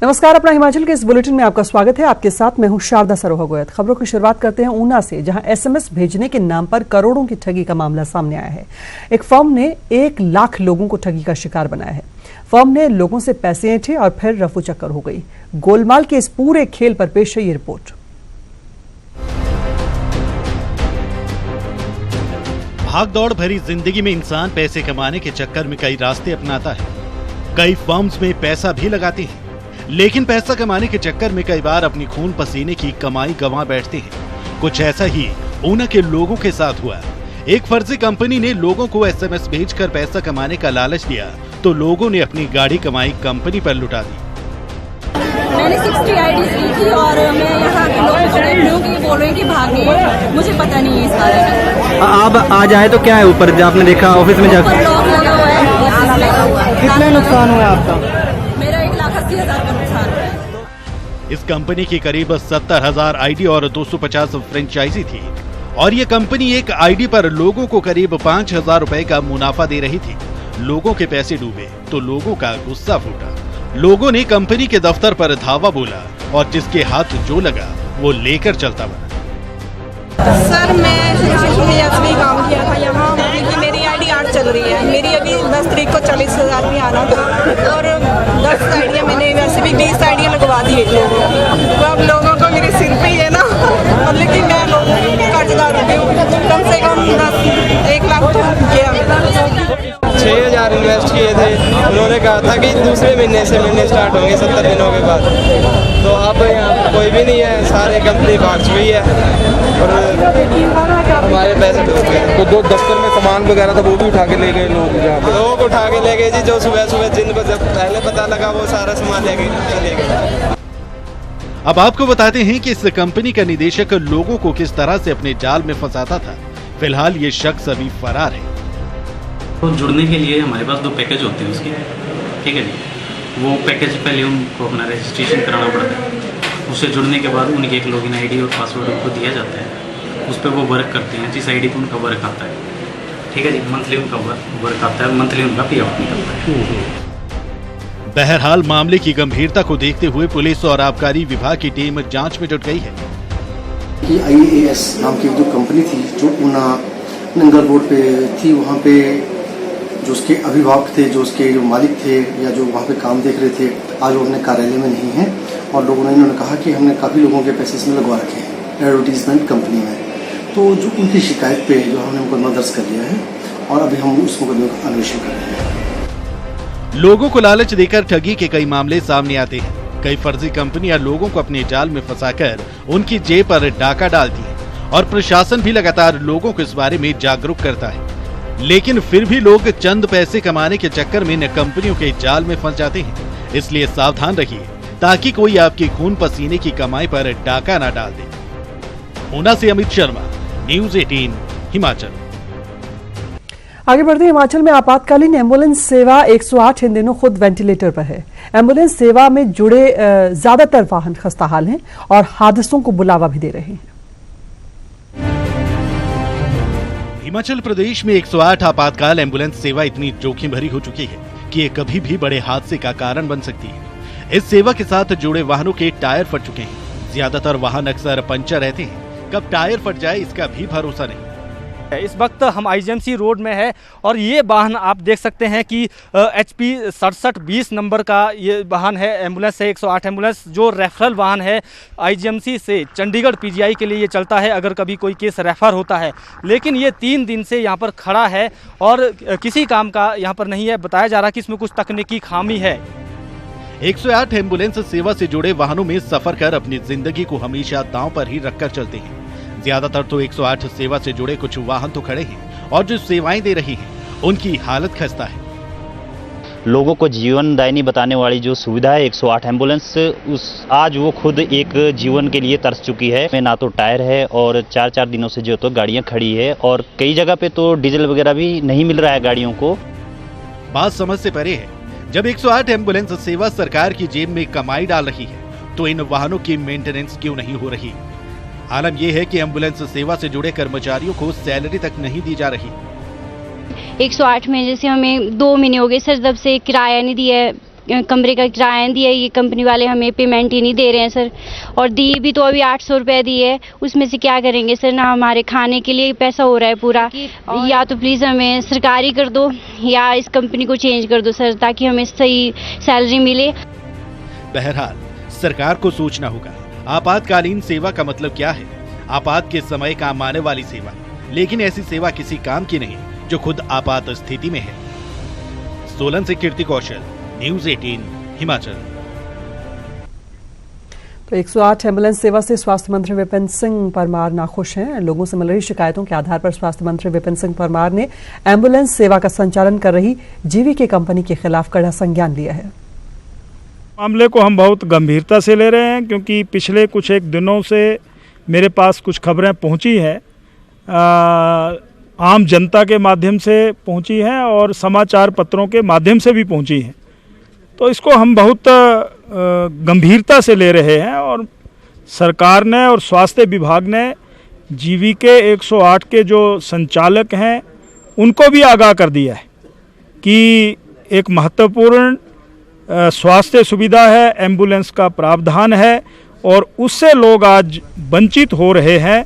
नमस्कार, अपना हिमाचल के इस बुलेटिन में आपका स्वागत है। आपके साथ मैं हूं शारदा सरोहा गोयत। खबरों की शुरुआत करते हैं ऊना से, जहां एसएमएस भेजने के नाम पर करोड़ों की ठगी का मामला सामने आया है। एक फर्म ने 1 लाख लोगों को ठगी का शिकार बनाया है। फर्म ने लोगों से पैसे ऐंठे और फिर रफू चक्कर हो गई। गोलमाल के इस पूरे खेल पर पेश है ये रिपोर्ट। भागदौड़ भरी जिंदगी में इंसान पैसे कमाने के चक्कर में कई रास्ते अपनाता है। कई फर्म्स में पैसा भी लगाते हैं, लेकिन पैसा कमाने के चक्कर में कई बार अपनी खून पसीने की कमाई गंवा बैठते हैं। कुछ ऐसा ही ऊना के लोगों के साथ हुआ। एक फर्जी कंपनी ने लोगों को एसएमएस भेजकर पैसा कमाने का लालच दिया, तो लोगों ने अपनी गाड़ी कमाई कंपनी पर लुटा दी। मैंने 60 आईडीज ली थी और मैं यहाँ के लोग ये बोल रहे हैं कि भागे, मुझे पता नहीं है इस बारे में। अब आज आए तो क्या है ऊपर, जो आपने देखा ऑफिस में जाकर लॉक लगा हुआ है। कितना नुकसान हुआ आपका? मेरा 1,80,000 का नुकसान हुआ है। इस कंपनी की करीब 70,000 आईडी और 250 फ्रेंचाइजी थी, और ये कंपनी एक आईडी पर लोगों को करीब 5,000 रुपए का मुनाफा दे रही थी। लोगों के पैसे डूबे तो लोगों का गुस्सा फूटा। लोगों ने कंपनी के दफ्तर पर धावा बोला और जिसके हाथ जो लगा वो लेकर चलता बना। सर, मैं असली काम किया था यहाँ, क्योंकि मेरी आईडी 8 चल रही है। मेरी अभी 10 तारीख को 40,000 भी आना था और 10 आईडियाँ मैंने वैसे भी 20 आईडियाँ लगवा दी लोगों को। तो अब लोगों को मेरे सिर पे ही है ना, मतलब कि मैं लोगों की कर्जदार हो गई हूँ। कम से कम 1 लाख तो गया मेरा। 6,000 इन्वेस्ट किए थे। उन्होंने कहा था कि दूसरे महीने से महीने स्टार्ट होंगे 70 दिनों के बाद। तो अब यहाँ कोई भी नहीं है, सारे कंपनी भाग चुकी है और हमारे पैसे डूब गए। तो जो दफ्तर में सामान वगैरह था वो भी उठा के ले गए लोग को उठा के ले गए जी। जो सुबह सुबह जिनको जब पहले पता लगा वो सारा सामान ले गए। अब आपको बताते हैं कि इस कंपनी का निदेशक लोगों को किस तरह से अपने जाल में फंसाता था। फिलहाल ये शख्स अभी फरार है। तो जुड़ने के लिए हमारे पास 2 पैकेज होते हैं उसके, ठीक है जी। वो पैकेज पहले उनको अपना रजिस्ट्रेशन कराना पड़ता है। उससे जुड़ने के बाद उनकी एक लॉगिन आईडी और पासवर्ड उनको दिया जाता है। उस पर वो वर्क करते हैं, जिस आईडी पर उनका वर्क आता है, ठीक है जी। मंथली उनका वर्क आता है, मंथली उनका पे आउट निकलता है। बहरहाल मामले की गंभीरता को देखते हुए पुलिस और आबकारी विभाग की टीम जांच में जुट गई है। IAS नाम की जो कंपनी थी जो ऊना नंगल रोड पे थी, वहाँ पे जो उसके अभिभावक थे, जो उसके जो मालिक थे या जो वहाँ पे काम देख रहे थे, आज वो अपने कार्यालय में नहीं है। और लोगों ने इन्होंने कहा कि हमने काफ़ी लोगों के पैसे इसमें लगवा रखे हैं एडवर्टीजमेंट कंपनी में। तो जो उनकी शिकायत पे जो हमने मुकदमा दर्ज कर लिया है और अभी हम उस मुकदमे का अन्वेषण कर रहे हैं। लोगों को लालच देकर ठगी के कई मामले सामने आते हैं। कई फर्जी कंपनियां लोगों को अपने जाल में फंसाकर उनकी जेब पर डाका डालती हैं और प्रशासन भी लगातार लोगों को इस बारे में जागरूक करता है। लेकिन फिर भी लोग चंद पैसे कमाने के चक्कर में इन कंपनियों के जाल में फंस जाते हैं। इसलिए सावधान रहिए ताकि कोई आपकी खून पसीने की कमाई पर डाका ना डाल दे। ऊना से अमित शर्मा, न्यूज़ 18 हिमाचल। आगे बढ़ते हैं। हिमाचल में आपातकालीन एम्बुलेंस सेवा 108 इन दिनों खुद वेंटिलेटर पर है। एम्बुलेंस सेवा में जुड़े ज्यादातर वाहन खस्ताहाल हैं और हादसों को बुलावा भी दे रहे हैं। हिमाचल प्रदेश में 108 आपातकाल एम्बुलेंस सेवा इतनी जोखिम भरी हो चुकी है कि ये कभी भी बड़े हादसे का कारण बन सकती है। इस सेवा के साथ जुड़े वाहनों के टायर फट चुके हैं। ज्यादातर वाहन अक्सर पंचर रहते हैं, कब टायर फट जाए इसका भी भरोसा नहीं। इस वक्त हम IGMC रोड में है और ये वाहन आप देख सकते हैं कि HP 6720 नंबर का ये वाहन है, एम्बुलेंस है 108 एम्बुलेंस, जो रेफरल वाहन है IGMC से चंडीगढ़ PGI के लिए ये चलता है अगर कभी कोई केस रेफर होता है। लेकिन ये 3 दिन से यहाँ पर खड़ा है और किसी काम का यहाँ पर नहीं है। बताया जा रहा कि इसमें कुछ तकनीकी खामी है। 108 एम्बुलेंस सेवा से जुड़े वाहनों में सफर कर अपनी जिंदगी को हमेशा दांव पर ही रखकर चलते हैं। ज्यादातर तो 108 सेवा से जुड़े कुछ वाहन तो खड़े हैं और जो सेवाएं दे रही हैं उनकी हालत खस्ता है। लोगों को जीवनदायिनी बताने वाली जो सुविधा है 108 एम्बुलेंस, आज वो खुद एक जीवन के लिए तरस चुकी है। में ना तो टायर है और 4-4 दिनों से जो तो गाड़ियां खड़ी है और कई जगह पे तो डीजल वगैरह भी नहीं मिल रहा है गाड़ियों को। बात समझ से परे है। जब 108 एम्बुलेंस सेवा सरकार की जेब में कमाई डाल रही है तो इन वाहनों की मेंटेनेंस क्यों नहीं हो रही? आलम यह है कि एम्बुलेंस सेवा से जुड़े कर्मचारियों को सैलरी तक नहीं दी जा रही। 108 में जैसे हमें 2 महीने हो गए सर जब से किराया नहीं दिया है, कमरे का किराया नहीं दिया, ये कंपनी वाले हमें पेमेंट ही नहीं दे रहे हैं सर। और दी भी तो अभी 800 रुपये दी है, उसमें से क्या करेंगे सर, ना हमारे खाने के लिए पैसा हो रहा है पूरा। या तो प्लीज़ हमें सरकारी कर दो या इस कंपनी को चेंज कर दो सर, ताकि हमें सही सैलरी मिले। बहरहाल सरकार को सोचना होगा आपातकालीन सेवा का मतलब क्या है। आपात के समय काम आने वाली सेवा, लेकिन ऐसी सेवा किसी काम की नहीं जो खुद आपात स्थिति में है। सोलन से कीर्ति कौशल, न्यूज़ 18 हिमाचल। तो 108 एम्बुलेंस सेवा से स्वास्थ्य मंत्री विपिन सिंह परमार नाखुश हैं। लोगों से मिल रही शिकायतों के आधार पर स्वास्थ्य मंत्री विपिन सिंह परमार ने एम्बुलेंस सेवा का संचालन कर रही जीवीके कंपनी के खिलाफ कड़ा संज्ञान लिया है। मामले को हम बहुत गंभीरता से ले रहे हैं, क्योंकि पिछले कुछ एक दिनों से मेरे पास कुछ खबरें पहुंची हैं, आम जनता के माध्यम से पहुंची हैं और समाचार पत्रों के माध्यम से भी पहुंची हैं। तो इसको हम बहुत गंभीरता से ले रहे हैं और सरकार ने और स्वास्थ्य विभाग ने जीवीके 108 के जो संचालक हैं उनको भी आगाह कर दिया है कि एक महत्वपूर्ण स्वास्थ्य सुविधा है, एम्बुलेंस का प्रावधान है और उससे लोग आज वंचित हो रहे हैं।